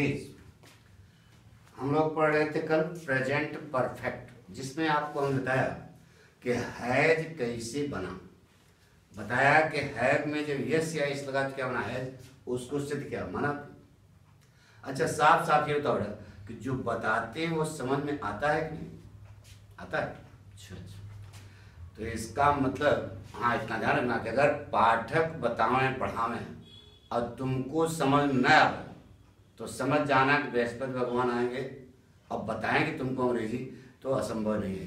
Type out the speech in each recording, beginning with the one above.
Please. हम लोग पढ़ रहे थे कल प्रेजेंट परफेक्ट, जिसमें आपको हम बताया कि हैज कैसे बना। बताया कि हैव में जब यस या इस लगा तो क्या बना हैज, उसको सिद्ध किया माना। अच्छा साफ साफ ये बताओ कि जो बताते हैं वो समझ में आता है कि नहीं आता है? अच्छा अच्छा, तो इसका मतलब हाँ इतना ध्यान रखना कि अगर पाठक बतावें पढ़ावें और तुमको समझ में न आवे तो समझ जाना कि बृहस्पति भगवान आएंगे और बताएंगे तुमको अंग्रेजी, तो असंभव नहीं है।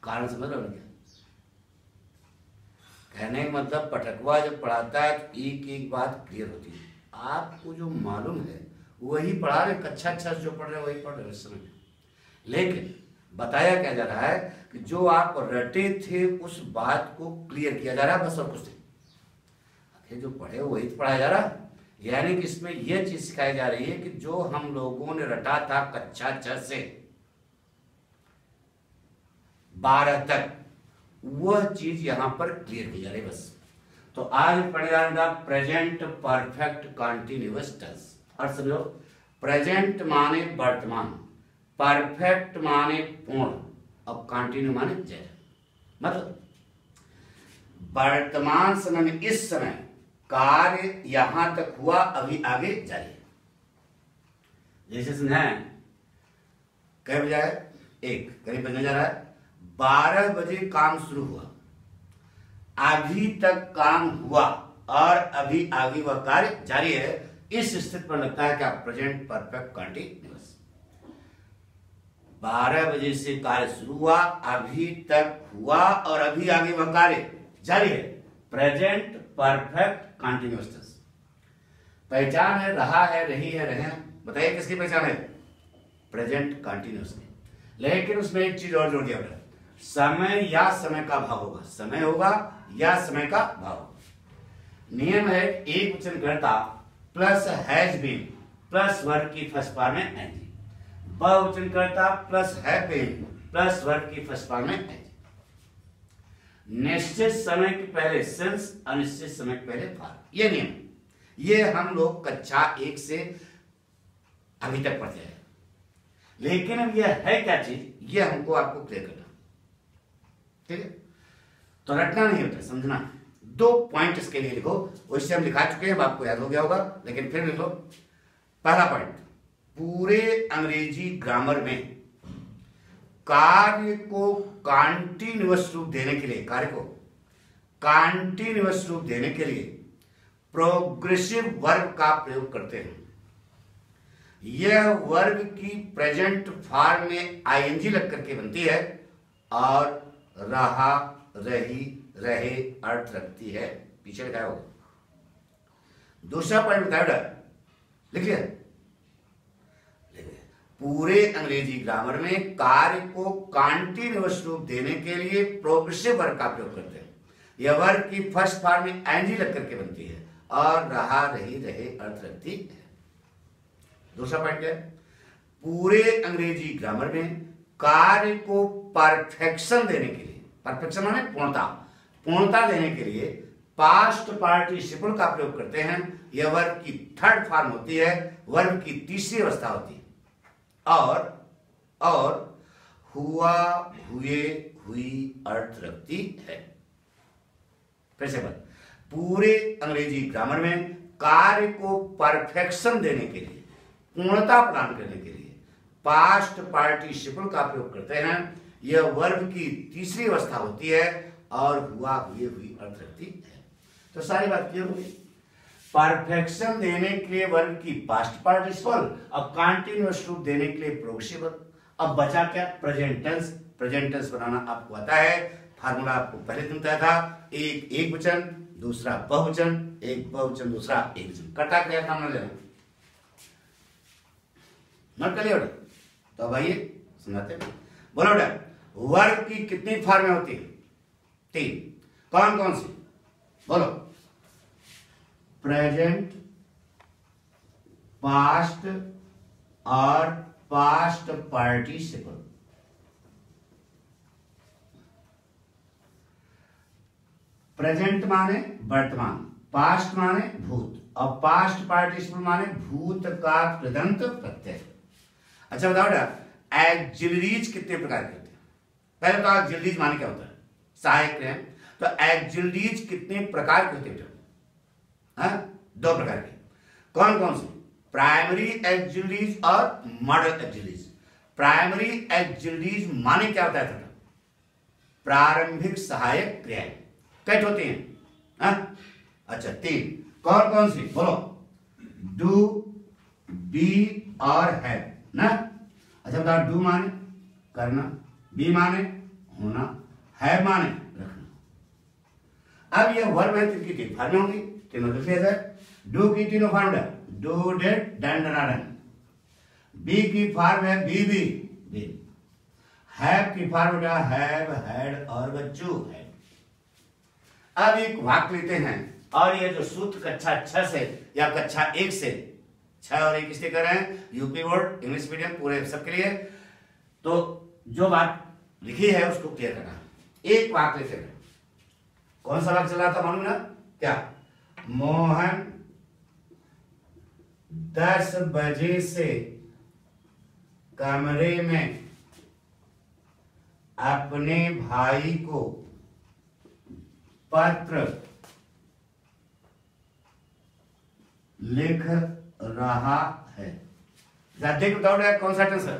कारण समझ रहे हो क्या? कहने का मतलब पठकवा जब पढ़ाता है तो एक एक बात क्लियर होती है। आपको जो मालूम है वही पढ़ा रहे, कक्षा अच्छा जो पढ़ रहे वही पढ़ रहे इस समय। लेकिन बताया क्या जा रहा है कि जो आप रटे थे उस बात को क्लियर किया जा रहा है, बस और कुछ नहीं। जो पढ़े वही तो पढ़ाया जा रहा है। यानी कि इसमें यह चीज सिखाई जा रही है कि जो हम लोगों ने रटा था कक्षा 6 से 12 तक, वह चीज यहां पर क्लियर की जा रही है बस। तो आज पढ़े जाएगा प्रेजेंट परफेक्ट कंटिन्यूअस टेंस। और समझो, प्रेजेंट माने वर्तमान, परफेक्ट माने पूर्ण, अब कंटिन्यू माने जारी। मतलब वर्तमान समय में इस समय कार्य यहां तक हुआ, अभी आगे जारी है। जैसे समझाएं, कै बजे है? 1 करीब बजने जा रहा है। 12 बजे काम शुरू हुआ, अभी तक काम हुआ और अभी आगे वह कार्य जारी है। इस स्थिति पर लगता है कि आप प्रेजेंट परफेक्ट कंटिन्यूअस। 12 बजे से कार्य शुरू हुआ, अभी तक हुआ और अभी आगे वह कार्य जारी है। Present perfect continuous tense. पहचान है रहा है, रही है, रहे। बताइए किसकी पहचान है? प्रेजेंट कंटिन्यूअस की। लेकिन उसमें एक चीज और जोड़ दिया बेटा, समय या समय का भाव होगा। समय होगा या समय का भाव होगा। नियम है एक वचन कर्ता plus has been plus verb की फर्स्ट फॉर्म में एनजी, बहुवचन कर्ता plus have been plus verb की फर्स्ट फॉर्म में एनजी। निश्चित समय के पहले सिंस, अनिश्चित समय के पहले फॉर। ये नियम, ये हम लोग कक्षा 1 से अभी तक पढ़ते हैं। लेकिन अब यह है क्या चीज, ये हमको आपको क्लियर करना, ठीक है? तो रटना नहीं होता, समझना। 2 पॉइंट इसके लिए लिखो, वैसे हम लिखा चुके हैं, आपको याद हो गया होगा, लेकिन फिर लिखो। पहला पॉइंट, पूरे अंग्रेजी ग्रामर में कार्य को कॉन्टिन्यूअस रूप देने के लिए, कार्य को कॉन्टिन्यूअस रूप देने के लिए प्रोग्रेसिव वर्ब का प्रयोग करते हैं। यह वर्ब की प्रेजेंट फॉर्म में आईएनजी लग करके बनती है और रहा, रही, रहे अर्थ रखती है। पीछे लिखा होगा। दूसरा पॉइंट बताया, लिख लिया? पूरे अंग्रेजी ग्रामर में कार्य को कॉन्टिन्यूअस रूप देने के लिए प्रोग्रेसिव वर्ब का प्रयोग करते हैं। यह वर्ब की फर्स्ट फॉर्म में एनजी लग करके बनती है और रहा, रही, रहे अर्थ रखती है। दूसरा पॉइंट क्या है? पूरे अंग्रेजी ग्रामर में कार्य को परफेक्शन देने के लिए, परफेक्शन माने पूर्णता, पूर्णता देने के लिए पास्ट पार्टिसिपल का प्रयोग करते हैं। यह वर्ब की थर्ड फॉर्म होती है, वर्ब की तीसरी अवस्था होती है। और हुआ, हुए, हुई अर्थ रखती है। फिर से बात, पूरे अंग्रेजी ग्रामर में कार्य को परफेक्शन देने के लिए, पूर्णता प्रदान करने के लिए पास्ट पार्टिसिपल का प्रयोग करते हैं। यह वर्ब की तीसरी अवस्था होती है और हुआ, हुए, हुई अर्थ रखती है। तो सारी बात क्लियर होगी। परफेक्शन देने के लिए वर्ब की पास्ट पार्टिसिपल, अब कंटिन्यूअस रूप देने के लिए प्रोग्रेसिव वर्ब। अब बचा क्या? Present tense. प्रेजेंट टेंस बनाना आपको आता है। फार्मूला आपको पहले दिन बताया था, एक एक वचन, दूसरा बहुवचन, एक बहुवचन, दूसरा एक वचन। कर्ता क्रिया नाम न लेना, नोट कर लिया? तो अब आइए समझाते हैं। बोलो बेटा, वर्ब की कितनी फॉर्में होती है? 3। कौन कौन सी? बोलो। प्रेजेंट, पास्ट और पास्ट पार्टिसिपल। प्रेजेंट माने वर्तमान, पास्ट माने भूत और पास्ट पार्टिसिपल माने भूत का कृदंत प्रत्यय। अच्छा बताओ बेटा, एक्सिलरीज कितने प्रकार के होते हैं? पहले बताओ एक्सिलरीज माने क्या होता है? सहायक क्रिया। तो एक्सिलरीज कितने प्रकार के होते हैं? दो प्रकार के। कौन कौन से? प्राइमरी एक्सिलरीज और मॉडल एक्सिलरीज। प्राइमरी एक्सिलरीज माने क्या होता है? प्रारंभिक सहायक क्रियाएं कैट होती हैं। अच्छा, तीन। कौन कौन सी बोलो? डू, बी और हैव ना। अच्छा बताओ, डू माने करना, बी माने होना, हैव माने रखना। अब ये वर्ब है, तिनकी तीन फॉर्म होंगी, तीनों लिख लिया जाए। डू की तीनों फॉर्म है do, did, done, done. Be की फॉर्म है बी बी बी। हैव की फॉर्म है हैव, हैड और बच्चू है। अब एक वाक्य लेते हैं और ये जो सूत्र कक्षा 6 से या कक्षा 1 से 6 और 1 किसके कर रहे हैं? यूपी बोर्ड इंग्लिश मीडियम पूरे सबके लिए। तो जो बात लिखी है उसको क्लियर करना। एक वाक्य लेते हैं। कौन सा वाक्य चल रहा था मालूम ना? क्या? मोहन 10 बजे से कमरे में अपने भाई को पत्र लिख रहा है। देख बताओ कौन सा टेंस है?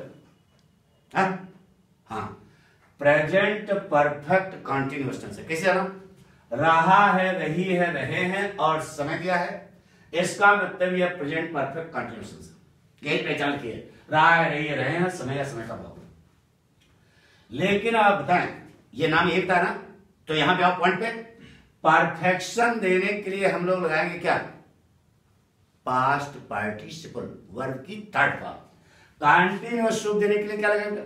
हाँ, प्रेजेंट परफेक्ट कॉन्टिन्यूअस टेंस है। कैसे जाना? रहा है, रही है, रहे हैं और समय दिया है, इसका मतलब यह प्रेजेंट परफेक्ट कॉन्टिन्यूअस टेंस है। यही पहचान की है, रहा है, रही है, रहे हैं, समय या समय का भाव। लेकिन आप बताएं, ये नाम एक था ना, तो यहां पे आप पॉइंट पे परफेक्शन देने के लिए हम लोग लगाएंगे क्या? पास्ट पार्टिसिपल वर्ब की थर्ड फॉर्म। कंटीन्यूअस रूप देने के लिए क्या लगाएंगे?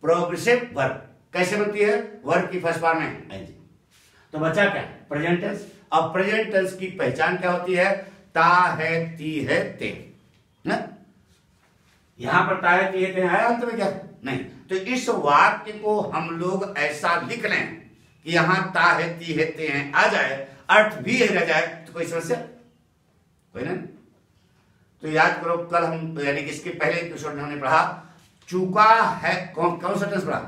Progressive verb. कैसे बनती है? वर्ब की फर्स्ट फॉर्म में एनजी। तो बचा क्या? Present tense. अब प्रेजेंट टेंस की पहचान क्या होती है? ता है, ती है, ते ना? यहां पर ता है, ती है, ते है, अंत में क्या नहीं। तो इस वाक्य को हम लोग ऐसा लिख लें कि यहां ता है, ती है, ते हैं आ जाए, अर्थ भी रह जाए, तो कोई समस्या कोई ना। तो याद करो, कल हम यानी कि इसके पहले एपिसोड में हमने पढ़ा चुका है। कौन सा टेंस पढ़ा?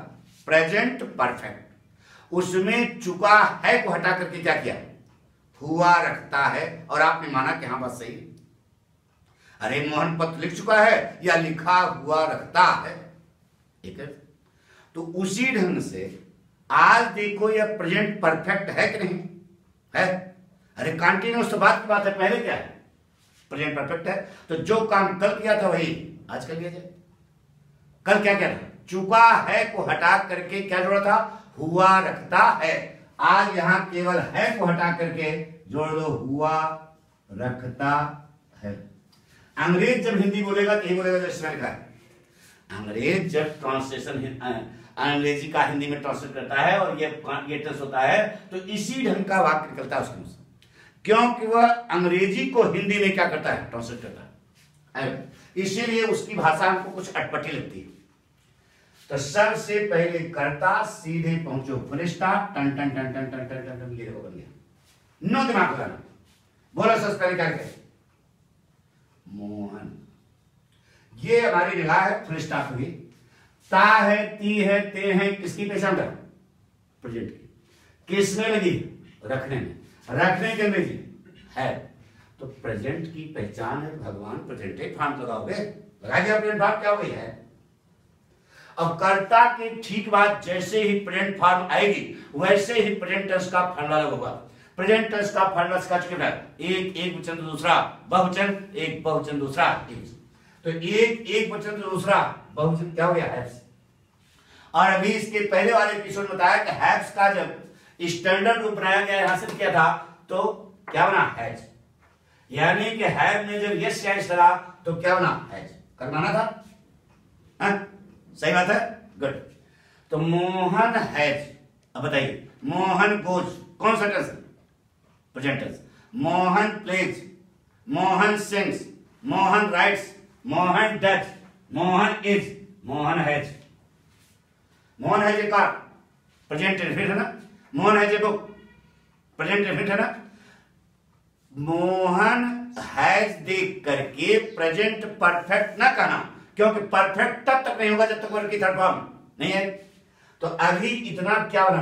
Present perfect. उसमें चुका है को हटा करके क्या किया? हुआ रखता है। और आपने माना कि हाँ बात सही है। अरे मोहन पत्र लिख चुका है या लिखा हुआ रखता है, एक है। तो उसी ढंग से आज देखो यह प्रेजेंट परफेक्ट है कि नहीं है? अरे कंटिन्यूअस तो बात की बात है, पहले क्या है? प्रेजेंट परफेक्ट है। तो जो काम कल किया था वही आज कर लिया जाए। कल क्या किया था? चुका है को हटा करके क्या जोड़ा था? हुआ रखता है। आज यहां केवल है को हटा करके जोड़ दो, हुआ रखता है। अंग्रेज जब हिंदी बोलेगा तो यही बोलेगा जो इसमें लिखा है। अंग्रेज जब ट्रांसलेशन अंग्रेजी का हिंदी में ट्रांसलेट करता है और ये टेंस होता है, तो इसी ढंग का वाक्य निकलता है उसके मुंह से, क्योंकि वह अंग्रेजी को हिंदी में क्या करता है? ट्रांसलेट करता है। इसीलिए उसकी भाषा हमको कुछ अटपटी लगती है। तो सबसे पहले कर्ता, सीधे पहुंचो फुल स्टॉप, टन टन टन टन टन टन टन टन, ये देखो बन गया। नो दिमाग लगाना। बोलो सबसे पहले क्या करें? मोहन। ये हमारी निगाह है, फुल स्टॉप हुई। ता है, ती है, ते हैं, किसकी पहचान कर? प्रेजेंट की। किसमें लगी? रखने में। रखने के अंग्रेजी है। तो प्रेजेंट की पहचान है भगवान प्रेजेंट फॉर्म लगाओगे, लगा दिया प्रेजेंट फॉर्म क्या हो गई है। अब कर्ता की ठीक बात, जैसे ही प्रेजेंट फॉर्म आएगी वैसे ही प्रेजेंट टेंस का फॉर्मूला होगा। प्रेजेंट टेंस का फॉर्मूला इसका क्या है? एक एक वचन तो दूसरा बहुवचन, एक बहुवचन दूसरा एक। तो एक एक वचन तो दूसरा बहुवचन क्या हो गया? हैव्स। और अभी इसके पहले वाले एपिसोड में बताया कि हैव्स का जब स्टैंडर्ड रूप बनाया गया, यहां से किया था, तो क्या बना? हैज। यानी कि हैव में जब यस या एस लगा तो क्या बना? हैज। कर माना था? सही बात है, गुड। तो मोहन हैज। अब बताइए, मोहन गोज कौन सा tense? Present tense. Mohan plays, Mohan sings, Mohan writes, Mohan does, Mohan is, Mohan has. Mohan has a car, present tense है ना। Mohan has a book, present tense है ना। मोहन हैज देख करके प्रेजेंट परफेक्ट ना कहना, क्योंकि परफेक्ट तब तक नहीं होगा जब तक वर्ब की थर्ड फॉर्म नहीं है। तो अभी इतना क्या बना,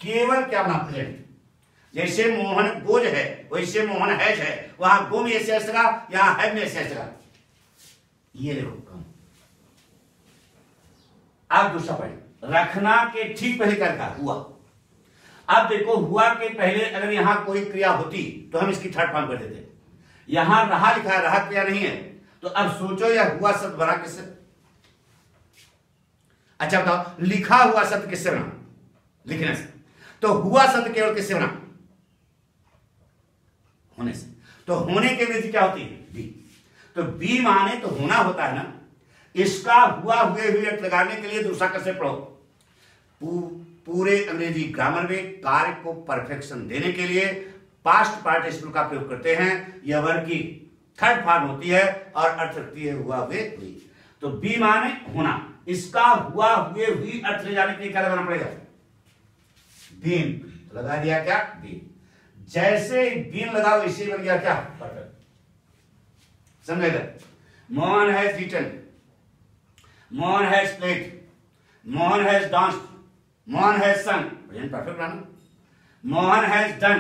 केवल क्या बना, प्रेजेंट। जैसे मोहन गोज है वैसे मोहन हैज है, वहां गो में ऐसे लगा, यहां है में ऐसे लगा। ये देखो काम। अब दूसरा पॉइंट, रखना के ठीक पहले क्या था, हुआ। अब देखो हुआ के पहले अगर यहां कोई क्रिया होती तो हम इसकी थर्ड फॉर्म कर देते। यहां रहा लिखा है, रहा क्रिया नहीं है, तो अब सोचो यह हुआ शब्द बना किससे। अच्छा बताओ, लिखा हुआ शब्द किससे बना, लिखने से। तो हुआ शब्द केवल किससे बना, होने से। तो होने के अंग्रेजी क्या होती है, बी। तो बी माने तो होना होता है ना। इसका हुआ हुए हुए अर्थ लगाने के लिए दूसरा कैसे पढ़ो, पूरे अंग्रेजी ग्रामर में कार्य को परफेक्शन देने के लिए पास्ट पार्टिसिपल का प्रयोग करते हैं। यह वर्ब की थर्ड फॉर्म होती है और अर्थ रखती है हुआ हुए हुई। तो बी माने होना, इसका हुआ हुए हुई अर्थ ले जाने के लिए क्या लगाना पड़ेगा, बीन। तो लगा दिया क्या, बीन। जैसे बीन लगा वैसे बन गया क्या, परफेक्ट। समझेगा। Mohan has written, Mohan has played, Mohan has danced, Mohan has sung, present perfect बनाना। Mohan has done,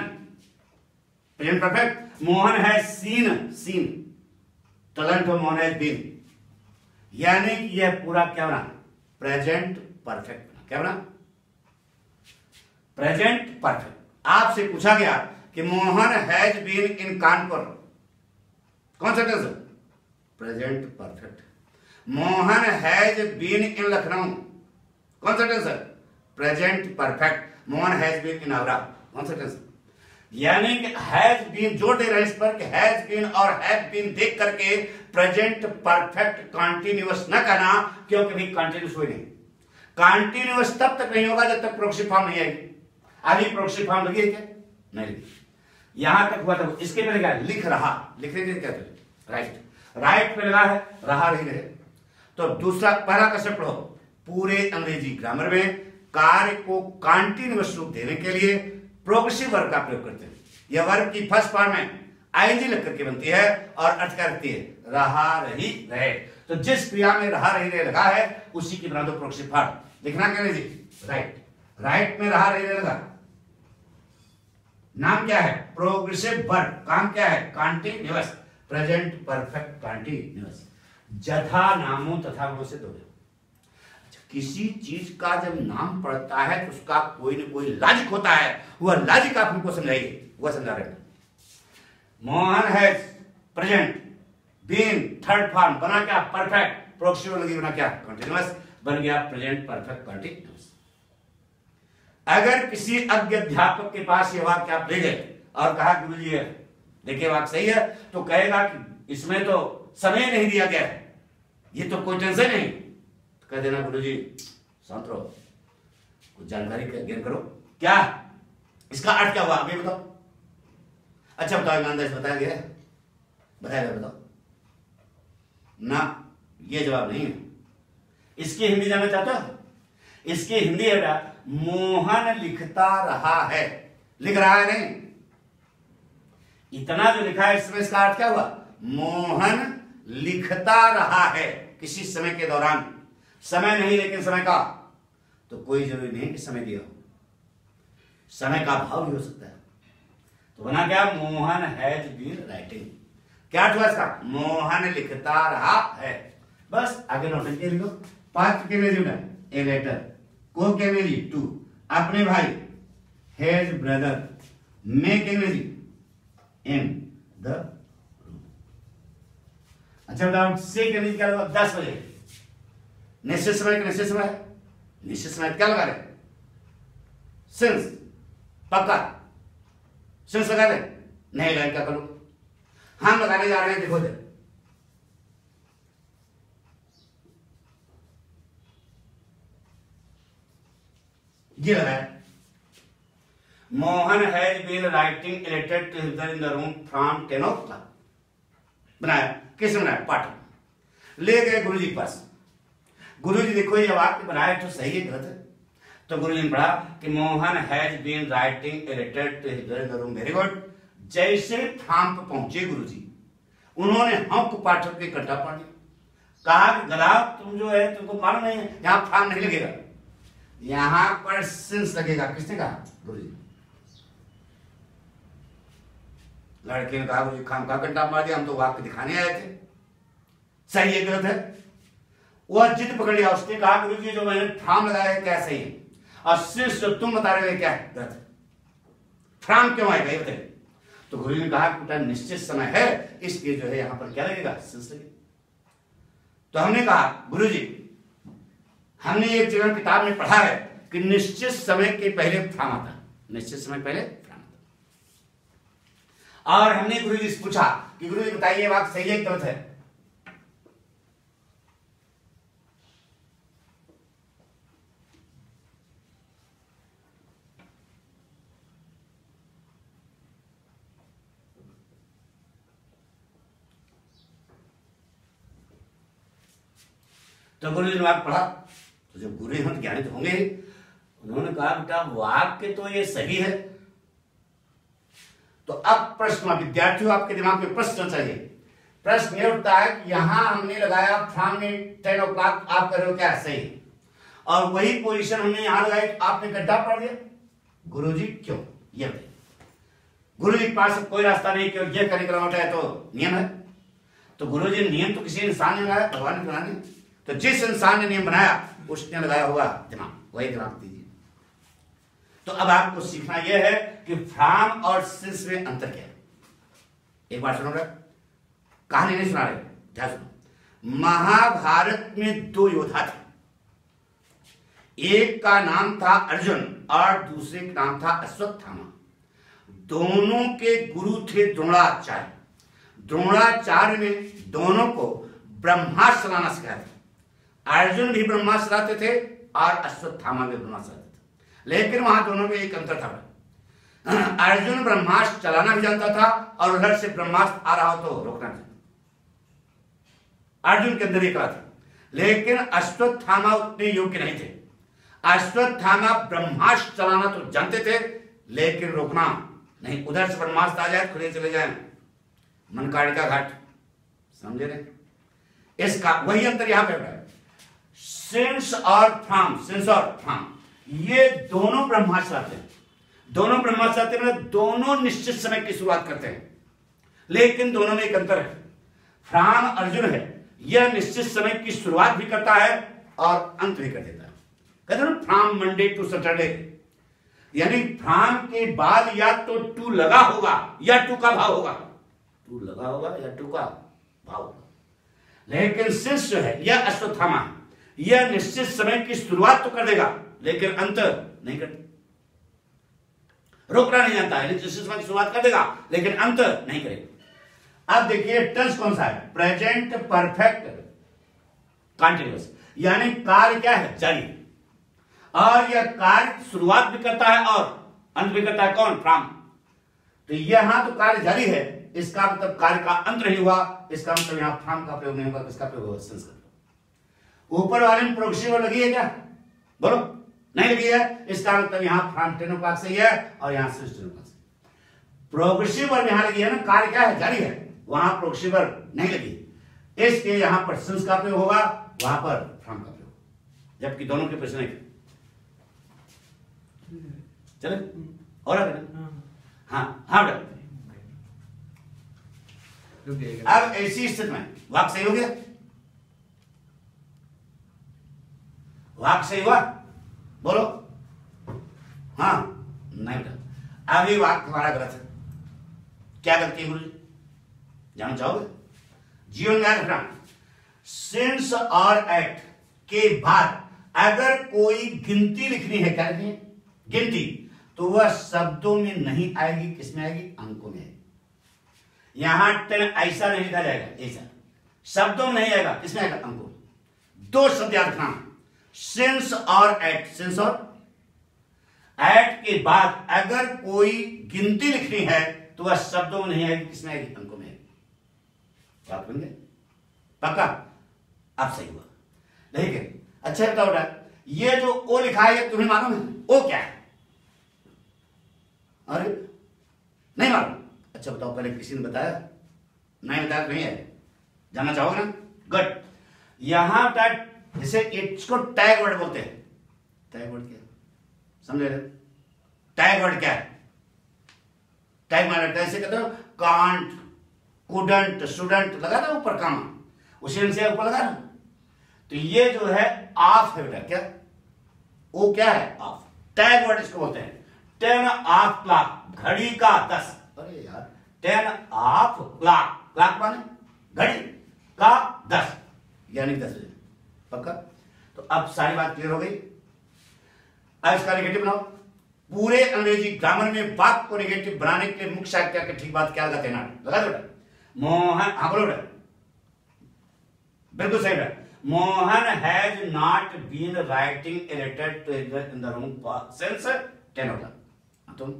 present perfect. Mohan has seen, seen talent हो, मोहन हैज बीन। यानी कि यह पूरा क्या बना, प्रेजेंट परफेक्ट बना। क्या बना, प्रेजेंट परफेक्ट। आपसे पूछा गया कि Mohan has been in Kanpur, कौन सा tense, present perfect. Mohan has been in Lucknow, कौन सा tense, present perfect. Mohan has been in Agra, कौन सा टेंस। यानी कि हैज बीन जोड़ दे रहे हैं इस पर कि हैज बीन और हैव बीन देख करके प्रेजेंट परफेक्ट कंटिन्यूअस न कहना, क्योंकि भी कंटिन्यूअस हुई नहीं। कंटिन्यूअस तब तक नहीं होगा जब तक प्रोक्सी फॉर्म नहीं आएगी। अभी प्रोक्सी फॉर्म लगी है क्या, नहीं लगी। यहां तक हुआ था, इसके पहले क्या, लिख रहा, लिखने के लिए क्या थे, राइट। राइट पे लगा है, रहा नहीं रहे। तो दूसरा पहला कैसे पढ़ो, पूरे अंग्रेजी ग्रामर में कार्य को कंटिन्यूअस रूप देने के लिए प्रोग्रेसिव वर्ब का प्रयोग करते हैं। यह वर्ब की फर्स्ट फॉर्म में आईएनजी लग करके बनती है और अर्थ क्या रखती है, रहा रही रहे। तो जिस क्रिया में रहा रही रहे लगा है उसी की बना दो प्रोग्रेसिव फॉर्म। लिखना क्या जी, राइट। राइट में रहा रही रहे लगा, नाम क्या है, प्रोग्रेसिव वर्ब। काम क्या है, कंटिन्यूअस, प्रेजेंट परफेक्ट कंटिन्यूअस। जथा नामों तथा गुणों से दो। किसी चीज का जब नाम पड़ता है तो उसका कोई न कोई लॉजिक होता है, वह लॉजिक आप हमको समझाइए, वह समझा रहे हैं। Mohan has present been third form बना क्या, परफेक्ट। प्रोग्रेसिव लगी बना क्या, कंटिन्यूअस, बन गया प्रेजेंट परफेक्ट कंटिन्यूअस। अगर किसी अज्ञ अध्यापक के पास ये वाक्य आप ले गए और कहा गुरुजी देखिए वाक्य सही है, तो कहेगा कि इसमें तो समय नहीं दिया गया है, ये तो कोई टेंशन नहीं। कह देना गुरुजी शांत रहो, कुछ जानकारी का ज्ञान करो, क्या इसका अर्थ क्या हुआ अभी बताओ। अच्छा बताओ, ईमानदारी से बताया गया, बताया गया, बताओ ना, ये जवाब नहीं है। इसकी हिंदी जानना चाहते हो, इसकी हिंदी है मोहन लिखता रहा है, लिख रहा है नहीं, इतना जो लिखा है इसमें इसका अर्थ क्या हुआ, मोहन लिखता रहा है किसी समय के दौरान। समय नहीं लेकिन समय का, तो कोई जरूरी नहीं कि समय दिया हो, समय का अभाव भी हो सकता है। तो बना क्या, मोहन हैज बीन राइटिंग। क्या अर्थ हुआ इसका, मोहन लिखता रहा है। बस आगे नोटिस के लिखो। पात्र के अंग्रेजी में ए लेटर, को के अंग्रेजी टू, अपने भाई हैज ब्रदर, में के अंग्रेजी इन द रूम। अच्छा बताओ, से के अंग्रेजी क्या लगा, 10 बजे। निश्चित समय का निश्चित समय, निश्चित समय क्या लगा रहे, सिंस, पक्का सिंस लगा रहे नहीं, लगा क्या करो, हम लगाने जा रहे हैं, देखो दे ये लगाया। Mohan has been writing a letter to his brother in the room from 10 o'clock। बनाया, किसने बनाया, पाठ। ले गए गुरुजी के पास, गुरुजी देखो ये वाक्य बनाया तो सही है गलत है। तो गुरुजी ने पढ़ा कि Mohan has been writing a letter to his brother in the room, very good. जैसे फ्राम पे पहुंचे गुरुजी, उन्होंने हम को पाठक के इकट्ठा पढ़ लिया। कहा कि गधा तुम जो है तुमको मालूम नहीं है यहां फ्राम नहीं लगेगा, यहां पर सिंस लगेगा। किसने कहा? गुरुजी। लड़के ने कहा गुरुजी खाम का घंटा मार दिया, हम तो वाक्य दिखाने आए थे, सही है गलत है? वह जिद पकड़ लिया, उसने कहा गुरुजी जो मैंने फ्राम लगाया है क्या सही है, और सिंस जो तुम बता रहे हो क्या है गलत है, फ्राम क्यों आएगा ये बताइए। तो गुरु ने कहा कि निश्चित समय है, इसलिए जो है यहां पर क्या लगेगा? सिंस लगेगा। तो हमने कहा गुरुजी हमने एक जगह किताब में पढ़ा है कि निश्चित समय के पहले फ्राम आता है, निश्चित समय पहले फ्राम आता है। और हमने गुरुजी से पूछा कि गुरुजी बताइए बात सही है गलत है? तो गुरु जी ने वाक्य पढ़ा, तो जब गुरु हम ज्ञानी तो होंगे, उन्होंने कहा बेटा वाक्य तो ये सही है। तो अब प्रश्न विद्यार्थियों आपके दिमाग में प्रश्न चाहिए। प्रश्न ये उठता है कि यहां हमने लगाया फ्राम में 10 o'clock, आप कर रहे हो क्या सही, और वही पोजीशन हमने यहां लगाई तो आपने गड्ढा पढ़ दिया। गुरुजी क्यों? ये बताइए। गुरुजी के पास कोई रास्ता नहीं क्यों? ये करिकुलम है तो नियम है। तो गुरुजी नियम तो किसी इंसान ने लगाया, भगवान ने बनाया। तो जिस इंसान ने नियम बनाया उसने लगाया होगा दिमाग, वही दिमाग दीजिए। तो अब आपको सीखना यह है कि फ्राम और सिंस में अंतर क्या है। एक बार सुनो, कहानी नहीं सुना रहे, ध्यान सुनो। महाभारत में 2 योद्धा थे, एक का नाम था अर्जुन और दूसरे का नाम था अश्वत्थामा। दोनों के गुरु थे द्रोणाचार्य। द्रोणाचार्य ने दोनों को ब्रह्मास्त्र चलाना सिखाया था। अर्जुन भी ब्रह्मास्त्र चलाते थे और अश्वत्थामा भी ब्रह्मास्त्र चलाते थे, लेकिन वहां दोनों में एक अंतर था। अर्जुन ब्रह्मास्त्र चलाना भी जानता था और उधर से ब्रह्मास्त्र आ रहा हो तो रोकना भी। अर्जुन के अंदर एक कला थी, लेकिन अश्वत्थामा उतने योग्य नहीं थे। अश्वत्थामा ब्रह्मास्त्र चलाना तो जानते थे लेकिन रोकना नहीं। उधर से ब्रह्मास्त्र आ जाए खुले चले जाए, मनकाड़िका घाट, समझे नहीं? इसका वही अंतर यहां पे है। सिंस और फ्राम, सिंस और फ्राम, ये दोनों ब्रह्मास्त्र आते हैं। दोनों ब्रह्मास्त्र आते हैं, दोनों निश्चित समय की शुरुआत करते हैं, लेकिन दोनों में एक अंतर है। फ्राम अर्जुन है, यह निश्चित समय की शुरुआत भी करता है और अंत भी कर देता है। कहते हैं ना फ्राम मंडे टू सैटरडे, यानी फ्राम के बाद या तो टू लगा होगा या टू का भाव होगा, टू लगा होगा या टू का भाव होगा। लेकिन सिंस जो है यह अश्वत्थामा है, यह निश्चित समय की शुरुआत तो कर देगा लेकिन अंत नहीं करता, रोकना नहीं जानता है। निश्चित समय की शुरुआत कर देगा लेकिन अंत नहीं करेगा। अब देखिए टेंस कौन सा है? प्रेजेंट परफेक्ट कंटिन्यूअस, यानी कार्य क्या है? जारी, और यह कार्य शुरुआत भी करता है और अंत भी करता है। कौन? फ्राम। तो यहां तो कार्य जारी है, इसका मतलब कार्य का अंत नहीं हुआ, इसका मतलब यहां फ्राम का प्रयोग नहीं होगा, किसका प्रयोग होगा? सिंस का। ऊपर वाले में प्रोग्रेसिव लगी है क्या? बोलो, नहीं लगी है, इसका मतलब यहां फ्राम 10 o'clock से है और यहां सिंस 10 o'clock से। प्रोग्रेसिव वर्ब यहां लगी है ना, कार्य क्या है? जारी है, वहां प्रोग्रेसिव वर्ब नहीं लगी, इसलिए यहां पर सिंस का प्रयोग होगा, वहां पर फ्राम का प्रयोग, जबकि दोनों के प्रश्न नहीं। चले और हाँ हाँ बेटा। अब ऐसी स्थिति में वाक्य सही हो गया, वाक्य सही हुआ, बोलो हाँ नहीं बेटा। अब ये वाक्य हमारा गलत है। क्या गलती है गुरु जी, जानना चाहोगे? जीवन में रखना, सिंस और एट के बाद अगर कोई गिनती लिखनी है, क्या लिखनी है? गिनती, तो वह शब्दों में नहीं आएगी, किसमें आएगी? अंकों में आएगी। यहां 10 ऐसा नहीं लिखा जाएगा, ऐसा शब्दों में नहीं आएगा, किसमें आएगा? अंकों। 2 शब्द याद रखना, सिंस और एट। सिंस और एट के बाद अगर कोई गिनती लिखनी है तो वह शब्दों में नहीं आएगी, किसमें आएगी? अंकों में आएगी। बात बन गई? पक्का? अब सही हुआ। लेकिन अच्छा बताओ बेटा, ये जो ओ लिखा है ये तुम्हें मालूम है? ओ क्या है? अरे नहीं मालूम? अच्छा बताओ, पहले किसी ने बताया? नहीं बताया तो नहीं है, जानना चाहोगे ना? गुड। यहां तक जैसे इसको टैग वर्ड बोलते हैं। टैग वर्ड क्या समझे? टैग वर्ड क्या है? टैग माना कैसे कहते हो? कांट, कुडंट, स्टूडेंट लगा था ऊपर कामा, उसी से ऊपर लगा ना। तो ये जो है ऑफ है बेटा, क्या वो क्या है? ऑफ। टैग वर्ड इसको बोलते हैं। 10 ऑफ क्लॉक, घड़ी का 10। अरे यार 10 ऑफ क्लॉक, क्लॉक माने घड़ी का 10, यानी 10 बजे। पक्का? तो अब सारी बात क्लियर हो गई। अब इसका नेगेटिव बनाओ। पूरे अंग्रेजी ग्रामर में बात को नेगेटिव बनाने के लिए मुख्य साहित्य के ठीक बात क्या लगाते हैं? लगा दो बेटा। मोहन, हाँ बोलो बेटा, बिल्कुल सही बेटा। Mohan has not been writing a letter to his brother in the room since 10 o'clock। तुम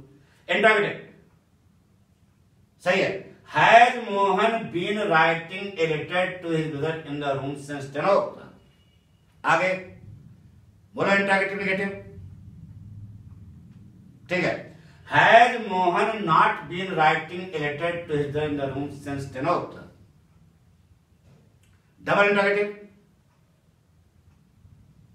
इंटरोगेटिव सही है। Has Mohan been writing a letter to his brother in the room since 10 o'clock। आगे बोलो इंटरोगेटिव नेगेटिव। ठीक है। Has Mohan not been writing a letter to his brother in the room since 10 o'clock। Double interrogative,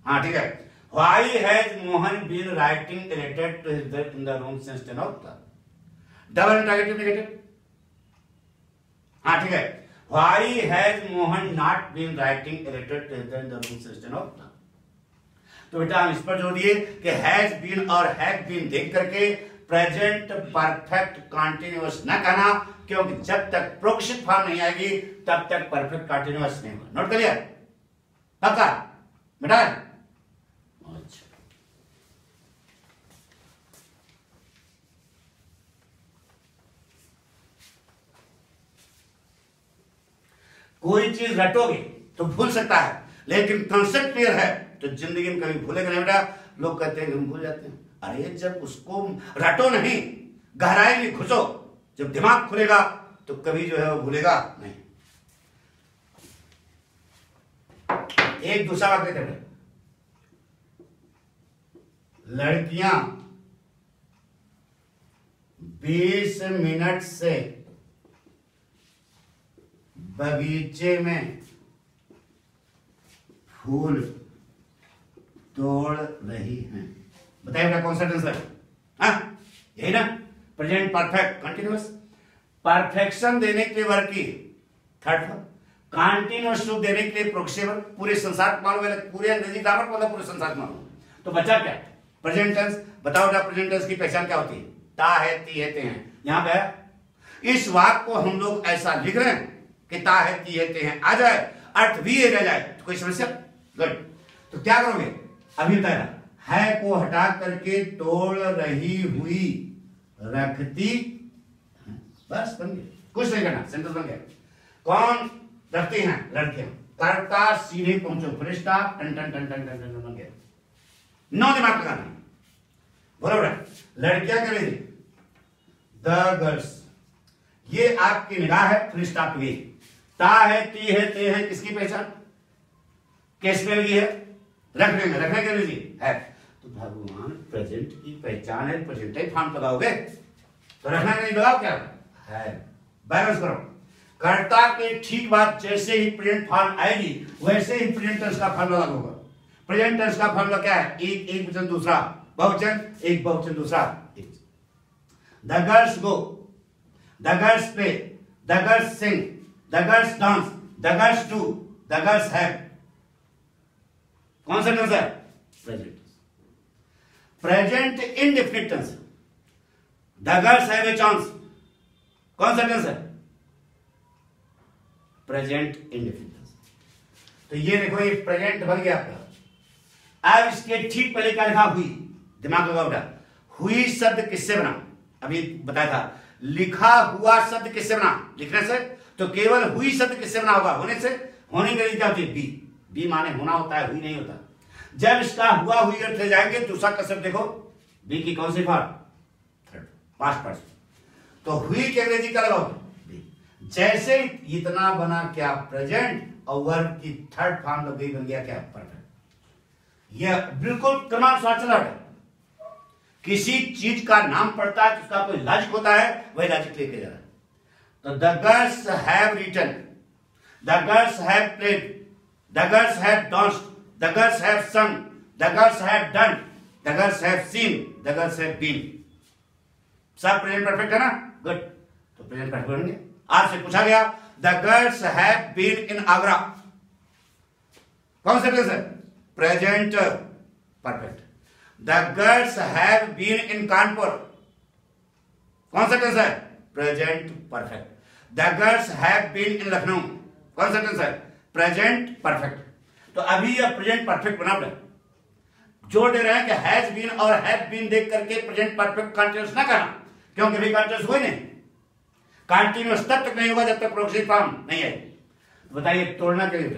हाँ ठीक है। Why has Mohan been writing a letter to his brother in the room since 10 o'clock। Double interrogative negative, हाँ ठीक है। Why has Mohan not been writing a letter to his brother in the room since 10 o'clock। तो बेटा हम इस पर जोर दिए कि हैज बीन और हैव बीन देख करके प्रेजेंट परफेक्ट कंटिन्यूअस न कहना, क्योंकि जब तक प्रोग्रेसिव फॉर्म नहीं आएगी तब तक परफेक्ट कंटिन्यूअस नहीं होगा। नोट कर लिया? पक्का बेटा? अच्छा, कोई चीज रटोगे तो भूल सकता है, लेकिन कंसेप्ट क्लियर है तो जिंदगी में कभी भूलेगा नहीं बेटा। लोग कहते हैं कि हम भूल जाते हैं। अरे जब उसको रटो नहीं, गहराई में घुसो, जब दिमाग खुलेगा तो कभी जो है वो भूलेगा नहीं। एक दूसरा बात कहते हैं, लड़कियां 20 मिनट से बगीचे में फूल तोड़ रही हैं। बताइए बेटा कौन सा टेंस है? हाँ यही ना, प्रेजेंट परफेक्ट कंटिन्यूअस। परफेक्शन देने के लिए वर्ब की थर्ड फॉर्म, कंटिन्यूअस रूप देने के लिए प्रोग्रेसिव। पूरे संसार को मालूम है, पूरे अंग्रेजी ग्रामर को पूरे संसार को मालूम। तो बचा क्या? Present tense. बताओ बेटा प्रेजेंट टेंस की पहचान क्या होती है? ता है, ती है, ते हैं। यहां पे इस वाक्य को हम लोग ऐसा लिख रहे हैं कि ता है, ती है, ते हैं आ जाए, अर्थ भी रह जाए, तो कोई समस्या? गुड। तो क्या करोगे? अभी बताया है को हटा करके तोड़ रही हुई रखती, बस बन गया, कुछ नहीं करना, सेंटेंस बन गया। कौन रखती हैं? लड़कियां। कर्ता सीधे पहुंचो, फरिश्ता टन टन टन टन टन टन बन गया। नौ दिमाग लगाना, बरोबर। लड़कियां क्या रही? The girls. ये आपकी निगाह है, फरिश्ता पे ता है, ती है, ते है, किसकी पहचान? किस में लगी है? रखने में, रखने के लिए है। तो भगवान प्रेजेंट की पहचान है, प्रेजेंट फॉर्म लगाओगे तो रखना नहीं लगाओ, क्या है? बैलेंस करो। कर्ता के ठीक बात जैसे ही प्रेजेंट फॉर्म आएगी वैसे ही प्रेजेंट टेंस का फॉर्मूला लागू होगा। प्रेजेंट टेंस का फॉर्मूला क्या है? एक एक वचन दूसरा बहुवचन, एक बहुवचन दूसरा एक। The girls go, the girls play, the girls sing, the girls dance, the girls do, the girls have. कौन सा टेंस है? Present. Present indefinite tense. The girls have a chance, कौन सा टेंस है? Present indefinite tense. तो ये देखो ये प्रेजेंट बन गया आपका। अब इसके ठीक पहले क्या लिखा? हुई। दिमाग लगाओ बेटा, हुई शब्द किससे बना? अभी बताया था। लिखा हुआ शब्द किससे बना? लिखने से। तो केवल हुई शब्द किससे बना होगा? होने से। होने के लिए क्या होती है? बी। बी माने होना होता है, हुई नहीं होता। जब इसका हुआ हुई अर्थ ले जाएंगे दूसरा कंसेप्ट देखो, बी की कौन सी फॉर्म? Third, past person. तो हुई के अंग्रेजी क्या लगाओगे? बी। जैसे इतना बना क्या? प्रेजेंट, और वर्ब की थर्ड फॉर्म लग गई, बन गया क्या? परफेक्ट। यह बिल्कुल क्रमानुसार चला है। किसी चीज का नाम पड़ता है तो उसका कोई लॉजिक होता है, वही लॉजिक लेके जा रहा है। तो the girls have written, the girls have played, the girls have danced, the girls have sung, the girls have done, the girls have seen, the girls have been. सब प्रेजेंट परफेक्ट है ना? Good. तो present perfect बनेंगे। आपसे पूछा गया the girls have been in Agra, कौन सा टेंस है? Present perfect. The girls have been in Kanpur, कौन सा टेंस है? Present perfect. The girls have been in Lucknow, कौन सा टेंस है? Present perfect. तो अभी यह प्रेजेंट परफेक्ट बना हुआ है। जोर दे रहे हैं कि हैज बीन और हैव बीन देख करके प्रेजेंट परफेक्ट कंटीन्यूअस ना करना, क्योंकि भी कंटीन्यूअस हुए नहीं। कंटीन्यूअस तब तक नहीं होगा जब तक प्रोग्रेसिव फॉर्म नहीं है। बताइए तोड़ना के लिए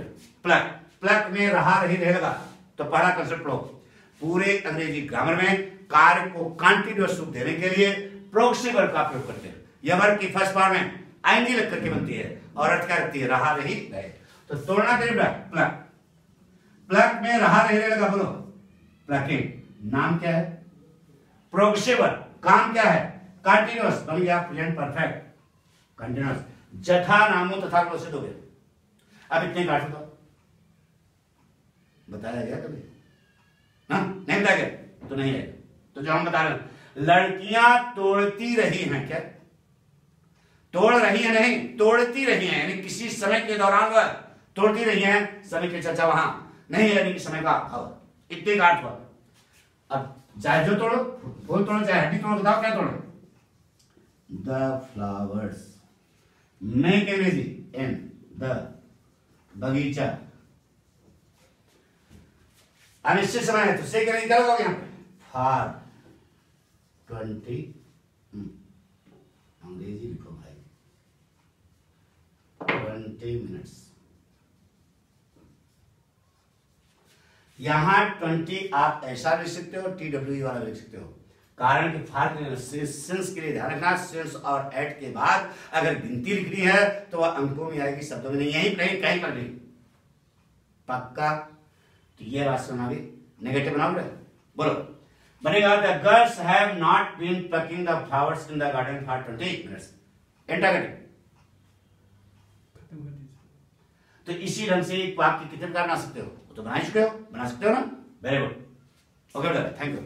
प्लग, प्लग में रहा रही रहेगा। तो पहला कंसेप्ट लो, पूरे अंग्रेजी ग्रामर में कार्य को कंटीन्यूअस रूप देने के लिए प्रोग्रेसिव वर्ब का प्रयोग करते हैं। यह वर्ब की फर्स्ट फॉर्म में आईएनजी लग करके बनती है और अर्थ क्या रखती है? रहा रही रहे। तो तोड़ना के लिए प्लग, प्लग में रहा रही रहेगा। बोलो प्लकिंग। नाम क्या है? Progressive verb. काम क्या है? कंटीन्यूअस। बन गया प्रेजेंट परफेक्ट कंटीन्यूअस। जथा नामो तथा क्लोज हो गया। अब इतने काट दो। बताया गया कभी? हाँ नहीं बताया गया तो नहीं है। तो जो हम बता रहे हैं, लड़कियां तोड़ती रही हैं। क्या तोड़ रही है? नहीं, तोड़ती रही हैं, यानी किसी समय के दौरान वह तोड़ती रही हैं। समय की चर्चा वहां नहीं है, यानी कि समय का अभाव। इतने काट हुआ। अब चाहे जो तोड़ो, फूल तोड़ो चाहे हड्डी तोड़ो, बताओ क्या तोड़ो? The flowers. मेक अंग्रेजी इन द बगीचा। अनिश्चित समय है तो से क्या निकालोगे यहां पे? फॉर 20 अंग्रेजी लिखो भाई, 20 मिनट्स। यहां 20 आप ऐसा लिख सकते हो, TWE वाला लिख सकते हो। कारण कि फार सेंस के लिए ध्यान रखना, सेंस और एट के बाद अगर गिनती लिखनी है तो वह अंकों में आएगी, शब्दों में नहीं। यहीं कहीं पर नहीं। पक्का? तो ये बात सुना भी नेगेटिव बनाओ रहे। बोलो बनेगा the girls have not been plucking the flowers in the garden for 20 minutes. Interrogative. तो इसी ढंग से एक वाक्य कितने प्रकार बना सकते हो? तो बना सकते हो ना? Very good. ओके बेटा, थैंक यू।